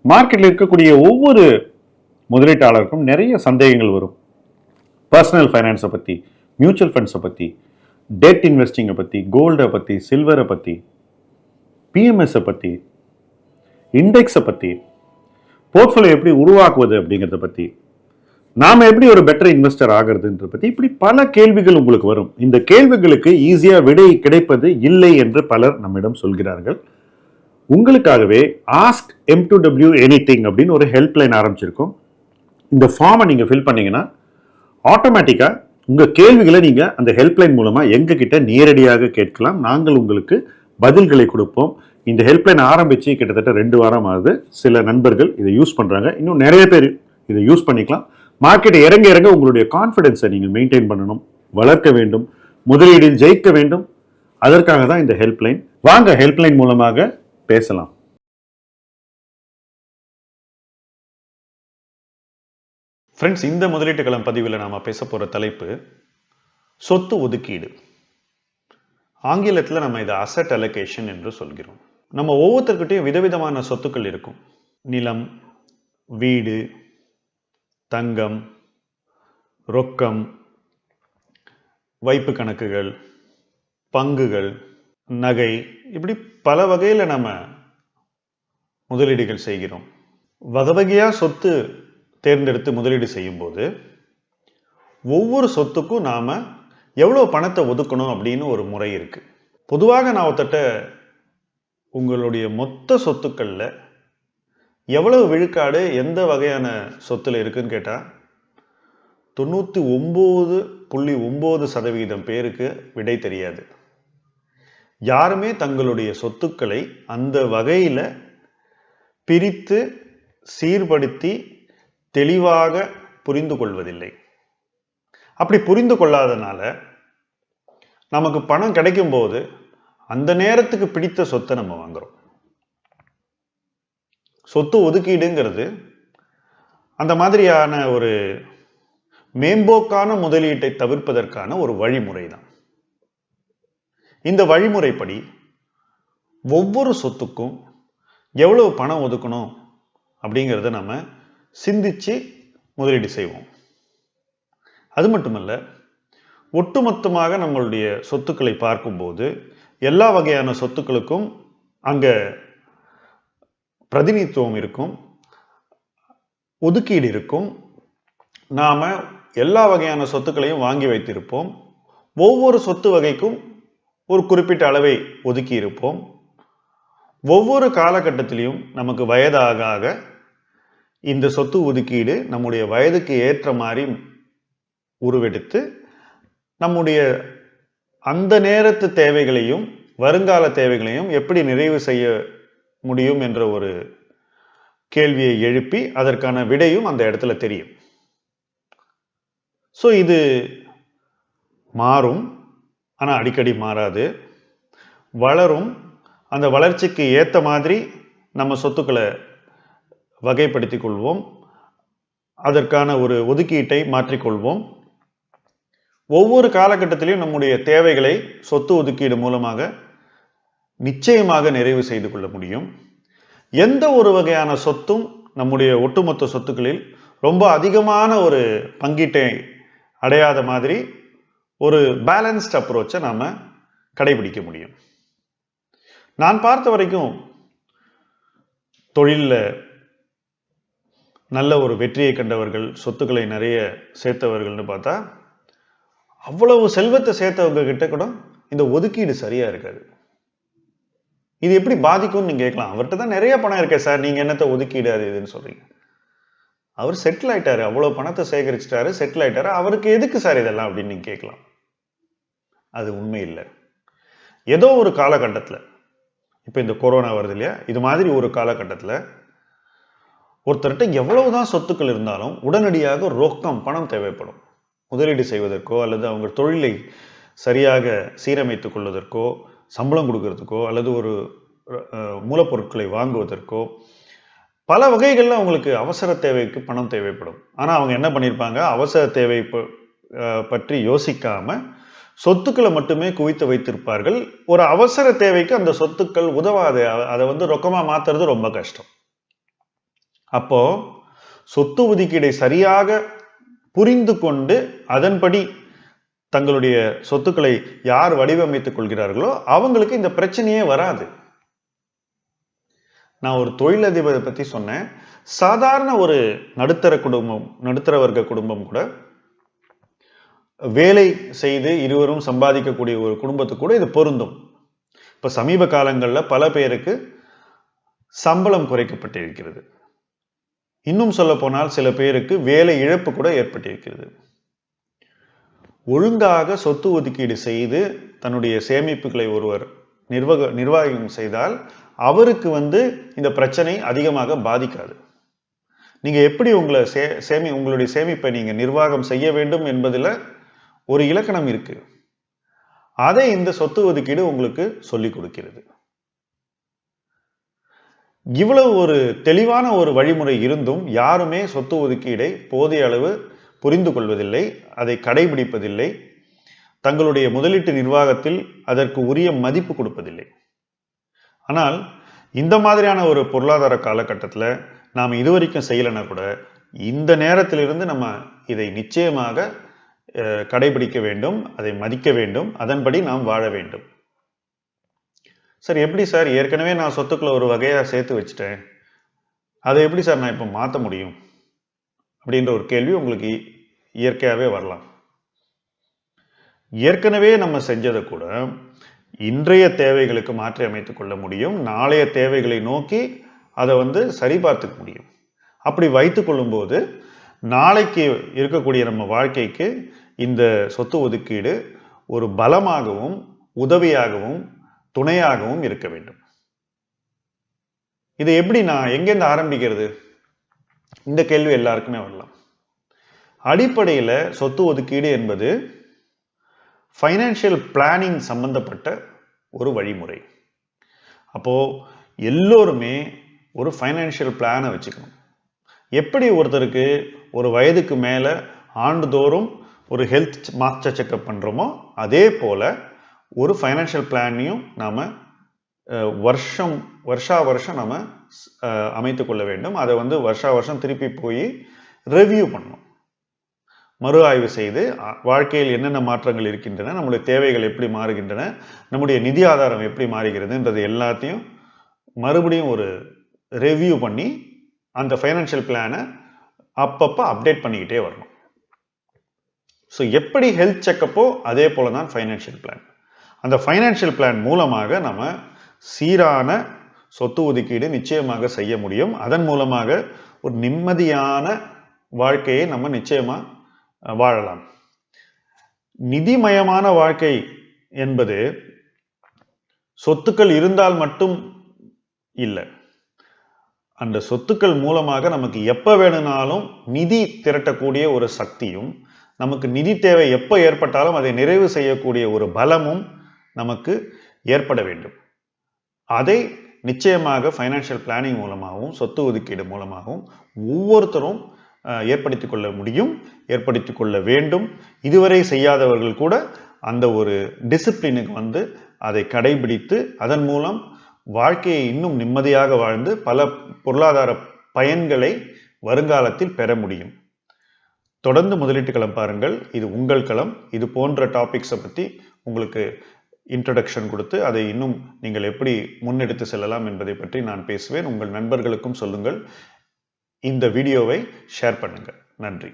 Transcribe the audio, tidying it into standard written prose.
மார்க்கெட்டில் இருக்கக்கூடிய ஒவ்வொரு முதலீட்டாளருக்கும் நிறைய சந்தேகங்கள் வரும். பர்சனல் ஃபைனான்ஸை பற்றி, மியூச்சுவல் ஃபண்ட்ஸை பற்றி, டெட் இன்வெஸ்டிங்கை பற்றி, கோல்டை பற்றி, சில்வரை பற்றி, பிஎம்எஸை பற்றி, இண்டெக்ஸை பற்றி, போர்ட்ஃபோலியோ எப்படி உருவாக்குவது அப்படிங்கிறத பற்றி, நாம் எப்படி ஒரு பெட்டர் இன்வெஸ்டர் ஆகிறதுன்ற பற்றி இப்படி பல கேள்விகள் உங்களுக்கு வரும். இந்த கேள்விகளுக்கு ஈஸியாக விடை கிடைப்பது இல்லை என்று பலர் நம்மிடம் சொல்கிறார்கள். உங்களுக்காகவே ஆஸ்க் M2W எனிதிங் அப்படின்னு ஒரு ஹெல்ப்லைன் ஆரம்பிச்சிருக்கோம். இந்த ஃபார்மை நீங்கள் ஃபில் பண்ணீங்கன்னா ஆட்டோமேட்டிக்காக உங்கள் கேள்விகளை நீங்கள் அந்த ஹெல்ப்லைன் மூலமாக எங்ககிட்ட நேரடியாக கேட்கலாம். நாங்கள் உங்களுக்கு பதில்களை கொடுப்போம். இந்த ஹெல்ப்லைன் ஆரம்பித்து கிட்டத்தட்ட 2 வாரம் ஆகுது. சில நண்பர்கள் இதை யூஸ் பண்ணுறாங்க. இன்னும் நிறைய பேர் இதை யூஸ் பண்ணிக்கலாம். மார்க்கெட் இறங்க இறங்க உங்களுடைய கான்ஃபிடென்ஸை நீங்கள் மெயின்டைன் பண்ணணும், வளர்க்க வேண்டும், முதலீடில் ஜெயிக்க வேண்டும். அதற்காக தான் இந்த ஹெல்ப்லைன். வாங்க ஹெல்ப்லைன் மூலமாக பேசலாம். ஃப்ரெண்ட்ஸ், இந்த முதலீட்டு களம் பதிவில் நாம் பேச போகிற தலைப்பு சொத்து ஒதுக்கீடு. ஆங்கிலத்தில் நம்ம இதை அசெட் அலோகேஷன் என்று சொல்கிறோம். நம்ம ஒவ்வொருத்தர்கிட்டையும் விதவிதமான சொத்துக்கள் இருக்கும். நிலம், வீடு, தங்கம், ரொக்கம், வைப்பு கணக்குகள், பங்குகள், நகை, இப்படி பல வகையில் நம்ம முதலீடுகள் செய்கிறோம். வகை வகையாக சொத்து தேர்ந்தெடுத்து முதலீடு செய்யும்போது ஒவ்வொரு சொத்துக்கும் நாம் எவ்வளோ பணத்தை ஒதுக்கணும் அப்படின்னு ஒரு முறை இருக்குது. பொதுவாக நான் ஒருத்தட்ட உங்களுடைய மொத்த சொத்துக்களில் எவ்வளவு விழுக்காடு எந்த வகையான சொத்தில் இருக்குன்னு கேட்டால் 99.9% பேருக்கு விடை தெரியாது. யாருமே தங்களுடைய சொத்துக்களை அந்த வகையில் பிரித்து சீர்படுத்தி தெளிவாக புரிந்து கொள்வதில்லை. அப்படி புரிந்து கொள்ளாதனால நமக்கு பணம் கிடைக்கும் போது அந்த நேரத்துக்கு பிடித்த சொத்தை நம்ம வாங்குறோம். சொத்து ஒதுக்கீடுங்கிறது அந்த மாதிரியான ஒரு மேம்போக்கான முதலீட்டை தவிர்ப்பதற்கான ஒரு வழிமுறை தான். இந்த வழிமுறைப்படி ஒவ்வொரு சொத்துக்கும் எவ்வளவு பணம் ஒதுக்கணும் அப்படிங்கிறத நம்ம சிந்திச்சு முதலீடு செய்வோம். அது மட்டுமல்ல, ஒட்டுமொத்தமாக நம்மளுடைய சொத்துக்களை பார்க்கும்போது எல்லா வகையான சொத்துக்களுக்கும் அங்கே பிரதிநிதித்துவம் இருக்கும், ஒதுக்கீடு இருக்கும். நாம் எல்லா வகையான சொத்துக்களையும் வாங்கி வைத்திருப்போம். ஒவ்வொரு சொத்து வகைக்கும் ஒரு குறிப்பிட்ட அளவை ஒதுக்கி இருப்போம். ஒவ்வொரு காலகட்டத்திலையும் நமக்கு வயதாக ஆக இந்த சொத்து ஒதுக்கீடு நம்முடைய வயதுக்கு ஏற்ற மாதிரி உருவெடுத்து நம்முடைய அந்த நேரத்து தேவைகளையும் வருங்கால தேவைகளையும் எப்படி நிறைவு செய்ய முடியும் என்ற ஒரு கேள்வியை எழுப்பி அதற்கான விடையும் அந்த இடத்துல தெரியும். ஸோ இது மாறும், ஆனால் அடிக்கடி மாறாது. வளரும். அந்த வளர்ச்சிக்கு ஏற்ற மாதிரி நம்ம சொத்துக்களை வகைப்படுத்தி கொள்வோம். அதற்கான ஒரு ஒதுக்கீட்டை மாற்றிக்கொள்வோம். ஒவ்வொரு காலகட்டத்திலையும் நம்முடைய தேவைகளை சொத்து ஒதுக்கீடு மூலமாக நிச்சயமாக நிறைவு செய்து கொள்ள முடியும். எந்த ஒரு வகையான சொத்தும் நம்முடைய ஒட்டுமொத்த சொத்துக்களில் ரொம்ப அதிகமான ஒரு பங்கீட்டை அடையாத மாதிரி ஒரு பேலன்ஸ்ட் அப்ரோச்சை நாம் கடைபிடிக்க முடியும். நான் பார்த்த வரைக்கும் தொழிலில் நல்ல ஒரு வெற்றியை கண்டவர்கள், சொத்துக்களை நிறைய சேர்த்தவர்கள்னு பார்த்தா அவ்வளவு செல்வத்தை சேர்த்தவங்க கிட்ட கூட இந்த ஒதுக்கீடு சரியா இருக்காது. இது எப்படி பாதிக்கும்னு நீங்க கேட்கலாம். அவர்கிட்ட தான் நிறைய பணம் இருக்கே சார், நீங்க என்னத்தை ஒதுக்கீடு அது இதுன்னு சொல்றீங்க. அவர் செட்டில் ஆயிட்டாரு, அவ்வளவு பணத்தை சேகரிச்சிட்டாரு, செட்டில் ஆயிட்டாரு, அவருக்கு எதுக்கு சார் இதெல்லாம் அப்படின்னு நீங்க கேட்கலாம். அது உண்மை இல்லை. ஏதோ ஒரு காலகட்டத்தில், இப்போ இந்த கொரோனா வருது இல்லையா, இது மாதிரி ஒரு காலகட்டத்தில் ஒருத்தர்கிட்ட எவ்வளவுதான் சொத்துக்கள் இருந்தாலும் உடனடியாக ரொக்கம் பணம் தேவைப்படும். முதலீடு செய்வதற்கோ அல்லது அவங்க தொழிலை சரியாக சீரமைத்துக் கொள்வதற்கோ, சம்பளம் கொடுக்கறதுக்கோ அல்லது ஒரு மூலப்பொருட்களை வாங்குவதற்கோ பல வகைகளில் அவங்களுக்கு அவசர தேவைக்கு பணம் தேவைப்படும். ஆனால் அவங்க என்ன பண்ணியிருப்பாங்க, அவசர தேவை பற்றி யோசிக்காம சொத்துக்களை மட்டுமே குவித்து வைத்திருப்பார்கள். ஒரு அவசர தேவைக்கு அந்த சொத்துக்கள் உதவாது. அதை ரொக்கமாக மாத்துறது ரொம்ப கஷ்டம். அப்போ சொத்து ஒதுக்கீடை சரியாக புரிந்து கொண்டு அதன்படி தங்களுடைய சொத்துக்களை யார் வடிவமைத்துக் கொள்கிறார்களோ அவங்களுக்கு இந்த பிரச்சனையே வராது. நான் ஒரு தொழிலதிபரை பத்தி சொன்னேன். சாதாரண ஒரு நடுத்தர வர்க்க குடும்பம் கூட, வேலை செய்து இருவரும் சம்பாதிக்கக்கூடிய ஒரு குடும்பத்துக்கு கூட இது பொருந்தும். இப்ப சமீப காலங்களில் பல பேருக்கு சம்பளம் குறைக்கப்பட்டிருக்கிறது. இன்னும் சொல்ல போனால் சில பேருக்கு வேலை இழப்பு கூட ஏற்பட்டிருக்கிறது. ஒழுங்காக சொத்து ஒதுக்கீடு செய்து தன்னுடைய சேமிப்புகளை ஒருவர் நிர்வாகம் செய்தால் அவருக்கு இந்த பிரச்சனை அதிகமாக பாதிக்காது. நீங்க எப்படி உங்களுடைய சேமிப்பை நீங்க நிர்வாகம் செய்ய வேண்டும் என்பதில் ஒரு இலக்கணம் இருக்கு. அதை இந்த சொத்து ஒதுக்கீடு உங்களுக்கு சொல்லிக் கொடுக்கிறது. இவ்வளவு ஒரு தெளிவான ஒரு வழிமுறை இருந்தும் யாருமே சொத்து ஒதுக்கீடை போதிய அளவு புரிந்து கொள்வதில்லை, அதை கடைபிடிப்பதில்லை, தங்களுடைய முதலீட்டு நிர்வாகத்தில் அதற்கு உரிய மதிப்பு கொடுப்பதில்லை. ஆனால் இந்த மாதிரியான ஒரு பொருளாதார காலகட்டத்தில் நாம் இதுவரைக்கும் செய்யலைன்னா கூட இந்த நேரத்திலிருந்து நம்ம இதை நிச்சயமாக கடைபிடிக்க வேண்டும், அதை மதிக்க வேண்டும், அதன்படி நாம் வாழ வேண்டும். சார் எப்படி சார், ஏற்கனவே நான் சொத்துக்களை ஒரு வகையாக சேர்த்து வச்சுட்டேன், அதை எப்படி சார் நான் இப்போ மாற்ற முடியும் அப்படின்ற ஒரு கேள்வி உங்களுக்கு இயற்கையாகவே வரலாம். ஏற்கனவே நம்ம செஞ்சதை கூட இன்றைய தேவைகளுக்கு மாற்றி அமைத்துக் கொள்ள முடியும். நாளைய தேவைகளை நோக்கி அதை சரிபார்த்துக்க முடியும். அப்படி வைத்துக் கொள்ளும் போது நாளைக்கு இருக்கக்கூடிய நம்ம வாழ்க்கைக்கு இந்த சொத்து ஒதுக்கீடு ஒரு பலமாகவும் உதவியாகவும் துணையாகவும் இருக்க வேண்டும். இதை எப்படி நான் எங்கேருந்து ஆரம்பிக்கிறது? இந்த கேள்வி எல்லாருக்குமே வரலாம். அடிப்படையில் சொத்து ஒதுக்கீடு என்பது ஃபைனான்சியல் பிளானிங் சம்பந்தப்பட்ட ஒரு வழிமுறை. அப்போ எல்லோருமே ஒரு ஃபைனான்சியல் பிளானை வச்சுக்கணும். எப்படி ஒருத்தருக்கு ஒரு வயதுக்கு மேல ஆண்டுதோறும் ஒரு ஹெல்த் மாஸ்டர் செக்அப் பண்றோமோ அதே போல ஒரு ஃபைனான்சியல் பிளானையும் நாம வருஷா வருஷம் நாம அமைத்துக் கொள்ள வேண்டும். அதை வருஷா வருஷம் திருப்பி போய் ரிவ்யூ பண்ணணும், மறு ஆய்வு செய்து வாழ்க்கையில் என்னென்ன மாற்றங்கள் இருக்கின்றன, நம்முடைய தேவைகள் எப்படி மாறுகின்றன, நம்முடைய நிதி ஆதாரம் எப்படி மாறுகிறதுன்றது எல்லாத்தையும் மறுபடியும் ஒரு ரிவ்யூ பண்ணி அந்த ஃபைனான்சியல் பிளானை அப்பப்போ அப்டேட் பண்ணிக்கிட்டே வரணும். ஸோ எப்படி ஹெல்த் செக்கப்போ அதே போல தான் ஃபைனான்சியல் பிளான். அந்த ஃபைனான்சியல் பிளான் மூலமாக நம்ம சீரான சொத்து ஒதுக்கீடு நிச்சயமாக செய்ய முடியும். அதன் மூலமாக ஒரு நிம்மதியான வாழ்க்கையை நம்ம நிச்சயமா வாழலாம். நிதிமயமான வாழ்க்கை என்பது சொத்துக்கள் இருந்தால் மட்டும் இல்லை, அந்த சொத்துக்கள் மூலமாக நமக்கு எப்ப வேணும்னாலும் நிதி திரட்டக்கூடிய ஒரு சக்தியும், நமக்கு நிதி தேவை எப்ப ஏற்பட்டாலும் அதை நிறைவு செய்யக்கூடிய ஒரு பலமும் நமக்கு ஏற்பட வேண்டும். அதை நிச்சயமாக ஃபைனான்சியல் பிளானிங் மூலமாகவும் சொத்து ஒதுக்கீடு மூலமாகவும் ஒவ்வொருத்தரும் ஏற்படுத்திக் கொள்ள முடியும், ஏற்படுத்திக் கொள்ள வேண்டும். இதுவரை செய்யாதவர்கள் கூட அந்த ஒரு டிசிப்ளினுக்கு அதை கடைபிடித்து அதன் மூலம் வாழ்க்கையை இன்னும் நிம்மதியாக வாழ்ந்து பல பொருளாதார பயன்களை வருங்காலத்தில் பெற முடியும். தொடர்ந்து முதலீட்டு களம் பாருங்கள். இது உங்கள் களம். இது போன்ற டாபிக்ஸை பற்றி உங்களுக்கு இன்ட்ரடக்ஷன் கொடுத்து அதை இன்னும் நீங்கள் எப்படி முன்னெடுத்து செல்லலாம் என்பதை பற்றி நான் பேசுவேன். உங்கள் நண்பர்களுக்கும் சொல்லுங்கள். இந்த வீடியோவை ஷேர் பண்ணுங்கள். நன்றி.